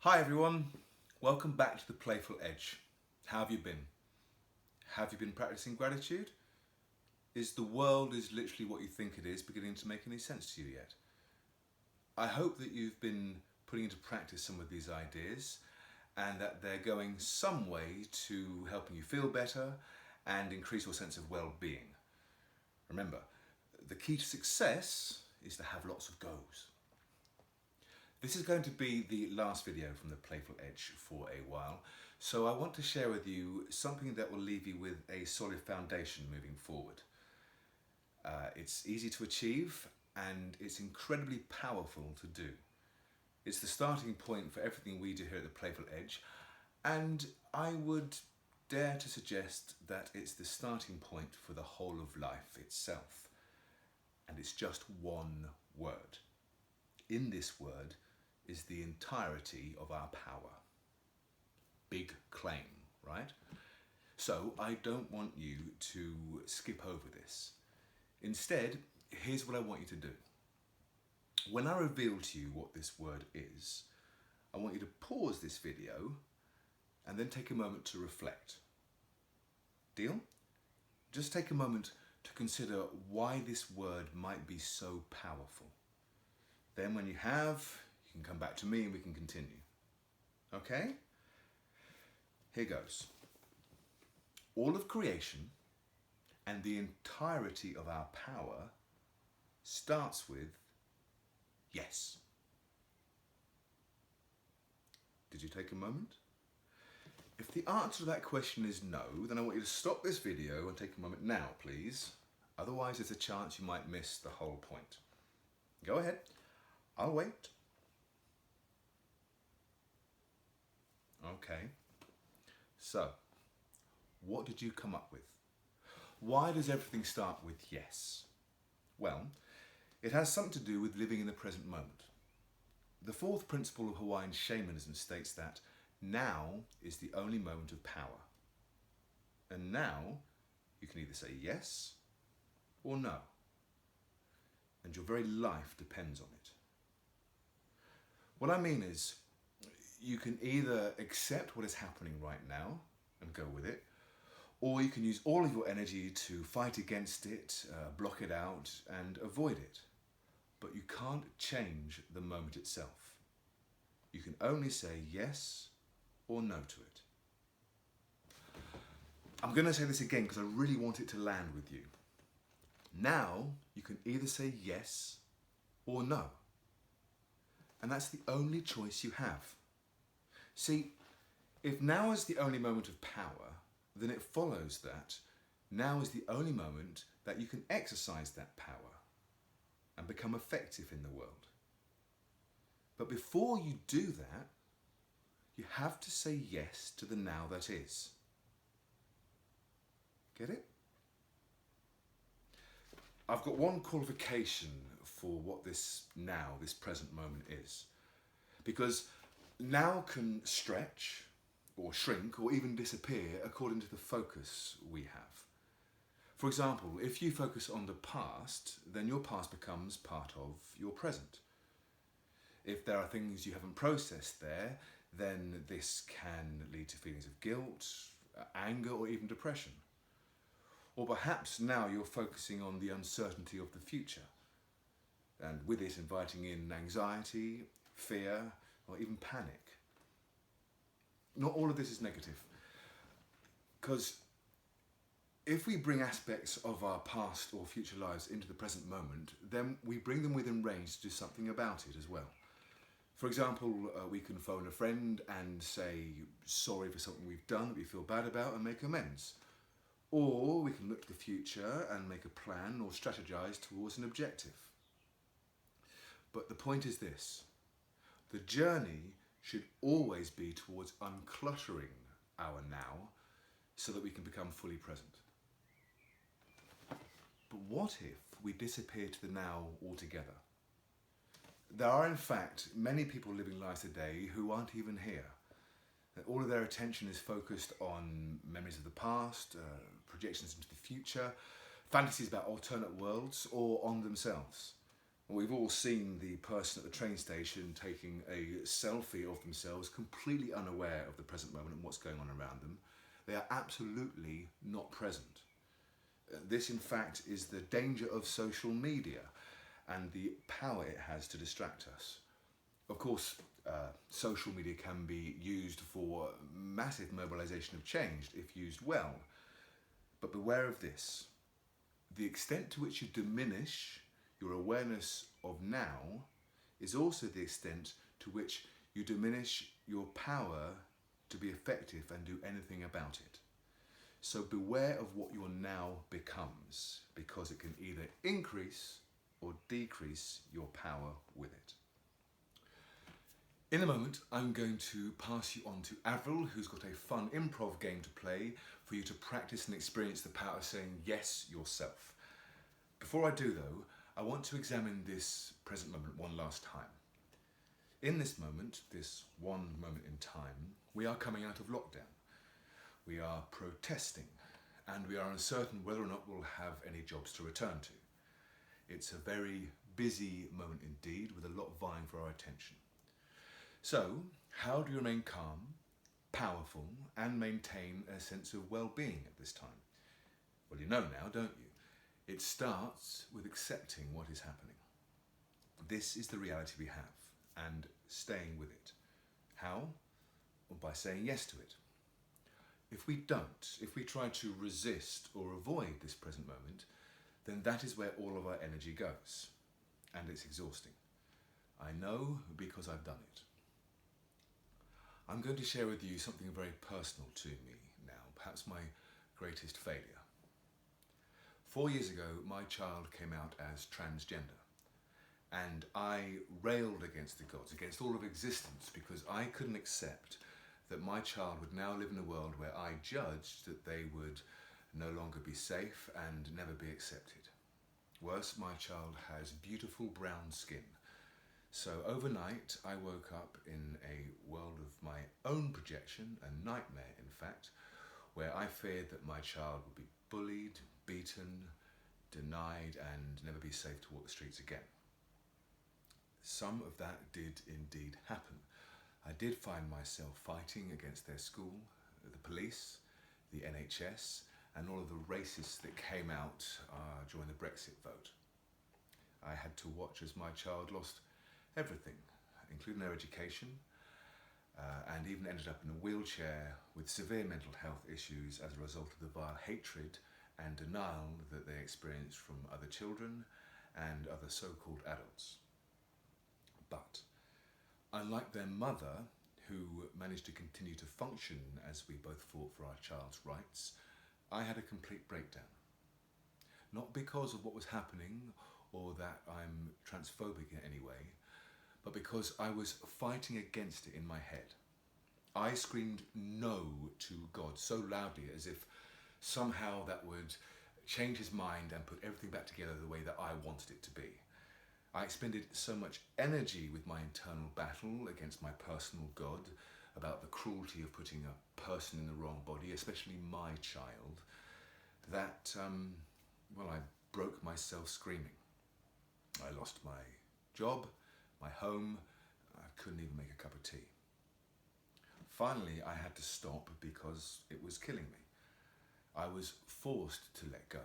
Hi everyone, welcome back to the Playful Edge. How have you been? Have you been practicing gratitude? Is the world is literally what you think it is beginning to make any sense to you yet? I hope that you've been putting into practice some of these ideas and that they're going some way to helping you feel better and increase your sense of well-being. Remember, the key to success is to have lots of goes. This is going to be the last video from the Playful Edge for a while, so I want to share with you something that will leave you with a solid foundation moving forward. It's easy to achieve and it's incredibly powerful to do. It's the starting point for everything we do here at the Playful Edge, and I would dare to suggest that it's the starting point for the whole of life itself. And it's just one word. In this word is the entirety of our power. Big claim, right? So I don't want you to skip over this. Instead, here's what I want you to do. When I reveal to you what this word is, I want you to pause this video and then take a moment to reflect. Deal? Just take a moment to consider why this word might be so powerful. Then when you have, you can come back to me and we can continue. Okay? Here goes. All of creation and the entirety of our power starts with yes. Did you take a moment? If the answer to that question is no, then I want you to stop this video and take a moment now, please. Otherwise, there's a chance you might miss the whole point. Go ahead. I'll wait. Okay. So, what did you come up with? Why does everything start with yes? Well, it has something to do with living in the present moment. The fourth principle of Hawaiian shamanism states that now is the only moment of power. And now, you can either say yes or no. And your very life depends on it. What I mean is, you can either accept what is happening right now and go with it, or you can use all of your energy to fight against it, block it out and avoid it. But you can't change the moment itself. You can only say yes or no to it. I'm going to say this again because I really want it to land with you. Now you can either say yes or no. And that's the only choice you have. See, if now is the only moment of power, then it follows that now is the only moment that you can exercise that power and become effective in the world. But before you do that, you have to say yes to the now that is. Get it? I've got one qualification for what this now, this present moment is. Because now can stretch or shrink or even disappear according to the focus we have. For example, if you focus on the past, then your past becomes part of your present. If there are things you haven't processed there, then this can lead to feelings of guilt, anger, or even depression. Or perhaps now you're focusing on the uncertainty of the future, and with it inviting in anxiety, fear, or even panic. Not all of this is negative, because if we bring aspects of our past or future lives into the present moment, then we bring them within range to do something about it as well. For example, we can phone a friend and say sorry for something we've done that we feel bad about and make amends. Or we can look to the future and make a plan or strategize towards an objective. But the point is this: the journey should always be towards uncluttering our now so that we can become fully present. But what if we disappear to the now altogether? There are in fact many people living lives today who aren't even here. All of their attention is focused on memories of the past, projections into the future, fantasies about alternate worlds, or on themselves. We've all seen the person at the train station taking a selfie of themselves, completely unaware of the present moment and what's going on around them. They are absolutely not present. This, in fact, is the danger of social media and the power it has to distract us. Of course, social media can be used for massive mobilization of change if used well. But beware of this. The extent to which you diminish your awareness of now is also the extent to which you diminish your power to be effective and do anything about it. So beware of what your now becomes, because it can either increase or decrease your power with it. In a moment, I'm going to pass you on to Avril, who's got a fun improv game to play for you to practice and experience the power of saying yes yourself. Before I do though, I want to examine this present moment one last time. In this moment, this one moment in time, we are coming out of lockdown. We are protesting, and we are uncertain whether or not we'll have any jobs to return to. It's a very busy moment indeed, with a lot vying for our attention. So, how do you remain calm, powerful, and maintain a sense of well-being at this time? Well, you know now, don't you? It starts with accepting what is happening. This is the reality we have, and staying with it. How? Well, by saying yes to it. If we don't, if we try to resist or avoid this present moment, then that is where all of our energy goes, and it's exhausting. I know because I've done it. I'm going to share with you something very personal to me now, perhaps my greatest failure. 4 years ago, my child came out as transgender, and I railed against the gods, against all of existence, because I couldn't accept that my child would now live in a world where I judged that they would no longer be safe and never be accepted. Worse, my child has beautiful brown skin. So overnight, I woke up in a world of my own projection, a nightmare in fact, where I feared that my child would be bullied, beaten, denied, and never be safe to walk the streets again. Some of that did indeed happen. I did find myself fighting against their school, the police, the NHS, and all of the racists that came out during the Brexit vote. I had to watch as my child lost everything, including their education, and even ended up in a wheelchair with severe mental health issues as a result of the vile hatred and denial that they experienced from other children and other so-called adults. But unlike their mother, who managed to continue to function as we both fought for our child's rights, I had a complete breakdown. Not because of what was happening or that I'm transphobic in any way, but because I was fighting against it in my head. I screamed no to God so loudly as if somehow that would change his mind and put everything back together the way that I wanted it to be. I expended so much energy with my internal battle against my personal God about the cruelty of putting a person in the wrong body, especially my child, that, I broke myself screaming. I lost my job, my home, I couldn't even make a cup of tea. Finally, I had to stop because it was killing me. I was forced to let go,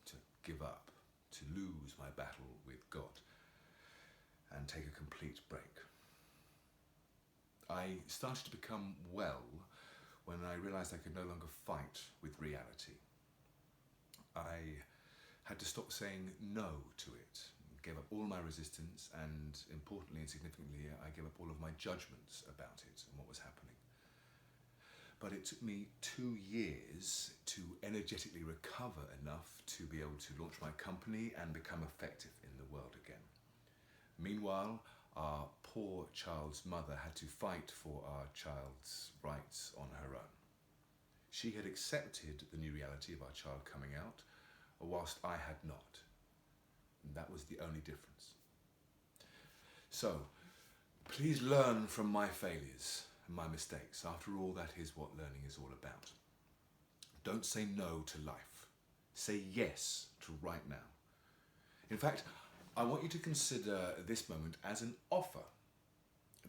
to give up, to lose my battle with God, and take a complete break. I started to become well when I realised I could no longer fight with reality. I had to stop saying no to it, gave up all my resistance, and importantly and significantly, I gave up all of my judgments about it and what was happening. But it took me 2 years to energetically recover enough to be able to launch my company and become effective in the world again. Meanwhile, our poor child's mother had to fight for our child's rights on her own. She had accepted the new reality of our child coming out, whilst I had not. And that was the only difference. So, please learn from my failures and my mistakes. After all, that is what learning is all about. Don't say no to life. Say yes to right now. In fact, I want you to consider this moment as an offer.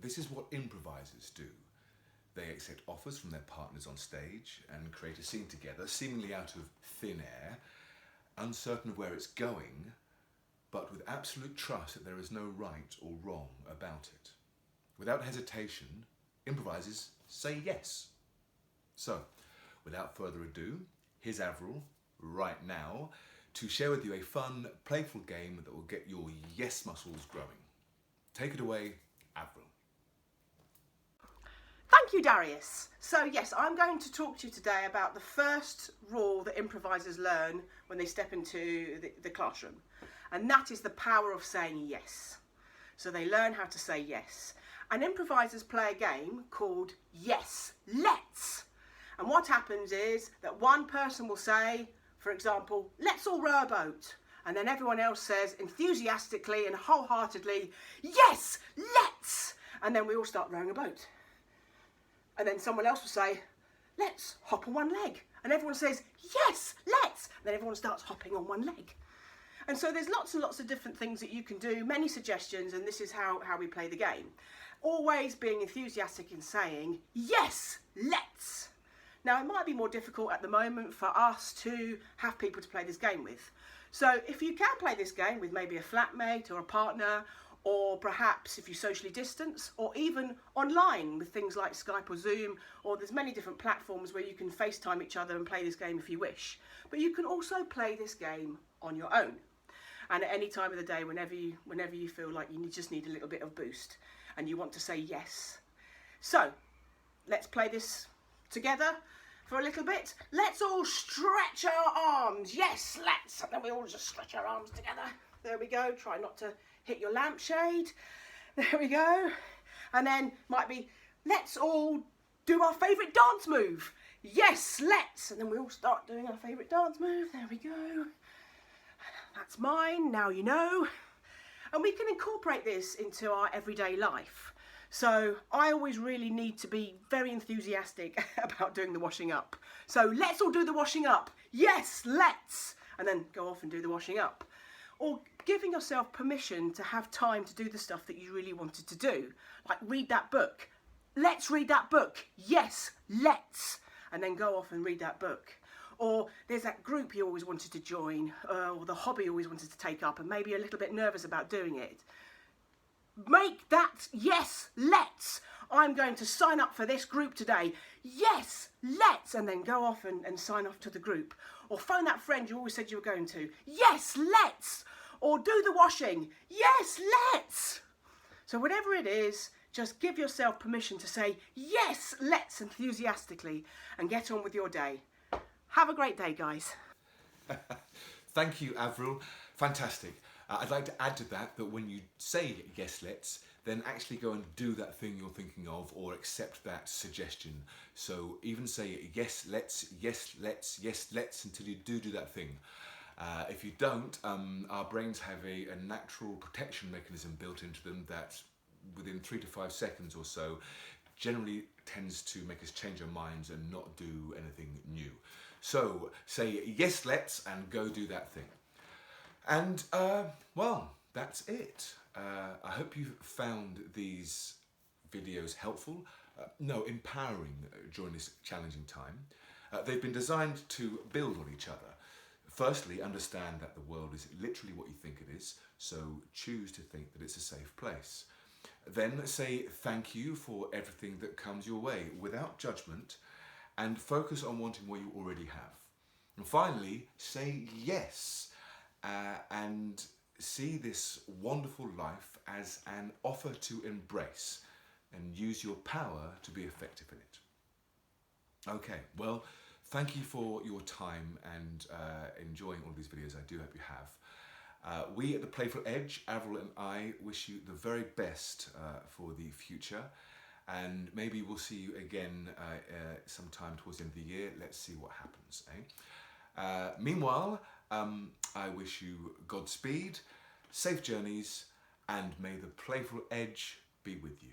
This is what improvisers do. They accept offers from their partners on stage and create a scene together, seemingly out of thin air, uncertain of where it's going, but with absolute trust that there is no right or wrong about it. Without hesitation, improvisers say yes. So, without further ado, here's Avril, right now, to share with you a fun, playful game that will get your yes muscles growing. Take it away, Avril. Thank you, Darius. So yes, I'm going to talk to you today about the first rule that improvisers learn when they step into the classroom. And that is the power of saying yes. So they learn how to say yes. And improvisers play a game called Yes, Let's. And what happens is that one person will say, for example, let's all row a boat. And then everyone else says enthusiastically and wholeheartedly, yes, let's. And then we all start rowing a boat. And then someone else will say, let's hop on one leg. And everyone says, yes, let's. And then everyone starts hopping on one leg. And so there's lots and lots of different things that you can do, many suggestions, and this is how we play the game. Always being enthusiastic in saying, yes, let's. Now, it might be more difficult at the moment for us to have people to play this game with. So if you can play this game with maybe a flatmate or a partner, or perhaps if you socially distance, or even online with things like Skype or Zoom, or there's many different platforms where you can FaceTime each other and play this game if you wish. But you can also play this game on your own. And at any time of the day, whenever you feel like you just need a little bit of boost and you want to say yes. So, let's play this together for a little bit. Let's all stretch our arms. Yes, let's. And then we all just stretch our arms together. There we go. Try not to hit your lampshade. There we go. And then might be, let's all do our favourite dance move. Yes, let's. And then we all start doing our favourite dance move. There we go. That's mine, now you know. And we can incorporate this into our everyday life. So I always really need to be very enthusiastic about doing the washing up. So let's all do the washing up. Yes, let's. And then go off and do the washing up. Or giving yourself permission to have time to do the stuff that you really wanted to do. Like read that book. Let's read that book. Yes, let's. And then go off and read that book. Or there's that group you always wanted to join, or the hobby you always wanted to take up, and maybe a little bit nervous about doing it. Make that yes, let's. I'm going to sign up for this group today. Yes, let's. And then go off and sign off to the group. Or phone that friend you always said you were going to. Yes, let's. Or do the washing. Yes, let's. So whatever it is, just give yourself permission to say yes, let's enthusiastically and get on with your day. Have a great day, guys. Thank you, Avril. Fantastic. I'd like to add to that when you say yes, let's, then actually go and do that thing you're thinking of or accept that suggestion. So even say yes, let's, yes, let's, yes, let's until you do that thing. If you don't, our brains have a natural protection mechanism built into them that within 3 to 5 seconds or so generally tends to make us change our minds and not do anything new. So say yes, let's, and go do that thing. And well, that's it. I hope you found these videos helpful, empowering during this challenging time. They've been designed to build on each other. Firstly, understand that the world is literally what you think it is, so choose to think that it's a safe place. Then say thank you for everything that comes your way without judgment, and focus on wanting what you already have. And finally, say yes, and see this wonderful life as an offer to embrace and use your power to be effective in it. Okay, well, thank you for your time and enjoying all these videos. I do hope you have. We at the Playful Edge, Avril and I, wish you the very best for the future. And maybe we'll see you again sometime towards the end of the year. Let's see what happens. Meanwhile, I wish you Godspeed, safe journeys, and may the Playful Edge be with you.